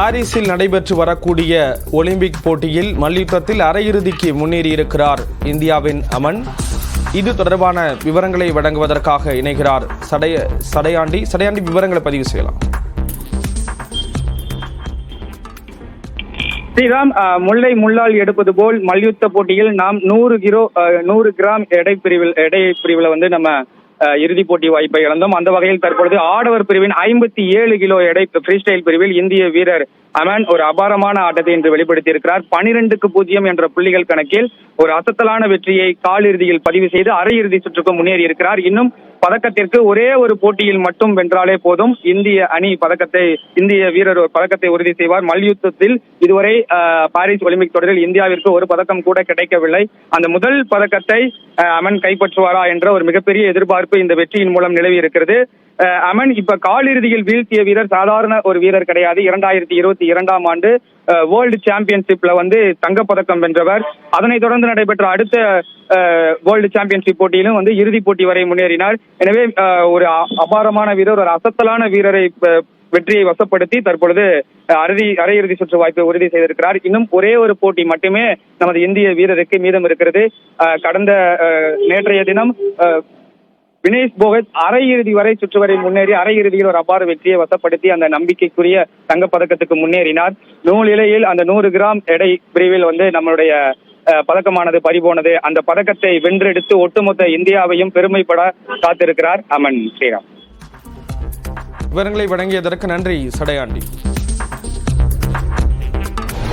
பாரிஸில் நடைபெற்று வரக்கூடிய ஒலிம்பிக் போட்டியில் மல்யுத்தத்தில் அரையிறுதிக்கு முன்னேறியிருக்கிறார் இந்தியாவின் அமன். இது தொடர்பான விவரங்களை வழங்குவதற்காக இணைகிறார் சடையாண்டி. விவரங்களை பதிவு செய்யலாம். ஸ்ரீராம், முல்லை முள்ளால் எடுப்பது போல் மல்யுத்த போட்டியில் நாம் 100 கிராம் எடை பிரிவில் வந்து நம்ம இறுதிப் போட்டி வாய்ப்பை இழந்தோம். அந்த வகையில் தற்பொழுது ஆடவர் பிரிவின் 57 கிலோ எடை ஃப்ரீ ஸ்டைல் பிரிவில் இந்திய வீரர் அமன் ஒரு அபாரமான ஆட்டத்தை இன்று வெளிப்படுத்தி இருக்கிறார். 12-0 என்ற புள்ளிகள் கணக்கில் ஒரு அசத்தலான வெற்றியை காலிறுதியில் பதிவு செய்து அரையிறுதி சுற்றுக்கு முன்னேறி இருக்கிறார். இன்னும் பதக்கத்திற்கு ஒரே ஒரு போட்டியில் மட்டும் வென்றாலே போதும் இந்திய வீரர் பதக்கத்தை உறுதி செய்வார். மல்யுத்தத்தில் இதுவரை பாரிஸ் ஒலிம்பிக் தொடரில் இந்தியாவிற்கு ஒரு பதக்கம் கூட கிடைக்கவில்லை. அந்த முதல் பதக்கத்தை அமன் கைப்பற்றுவாரா என்ற ஒரு மிகப்பெரிய எதிர்பார்ப்பு இந்த வெற்றியின் மூலம் நிலவி இருக்கிறது. அமன் இப்ப காலிறுதியில் வீழ்த்திய வீரர் சாதாரண ஒரு வீரர் கிடையாது. 2022ஆம் ஆண்டு வேர்ல்டு சாம்பியன்ஷிப்ல வந்து தங்கப்பதக்கம் வென்றவர். அதனைத் தொடர்ந்து நடைபெற்ற அடுத்த வேர்ல்டு சாம்பியன்ஷிப் போட்டியிலும் வந்து இறுதிப் போட்டி வரை முன்னேறினார். எனவே ஒரு அபாரமான வீரர், ஒரு அசத்தலான வீரரை வெற்றியை வசப்படுத்தி தற்பொழுது அரையிறுதி சுற்று வாய்ப்பை உறுதி செய்திருக்கிறார். இன்னும் ஒரே ஒரு போட்டி மட்டுமே நமது இந்திய வீரருக்கு மீதம் இருக்கிறது. நேற்றைய தினம் வினேஷ் போகத் அரையிறுதி வரை சுற்று வரை முன்னேறி அரையிறுதியில் ஒரு அபார வெற்றியை வசப்படுத்தி அந்த நம்பிக்கைக்குரிய தங்கப்பதக்கத்துக்கு முன்னேறினார். நூலிலையில் அந்த 100 கிராம் எடை பிரிவில் வந்து நம்மளுடைய பதக்கமானது பறிபோனது. அந்த பதக்கத்தை வென்றெடுத்து ஒட்டுமொத்த இந்தியாவையும் பெருமைப்பட காத்திருக்கிறார் அமன். ஸ்ரீராம், விவரங்களை வழங்கியதற்கு நன்றி சடையாண்டி.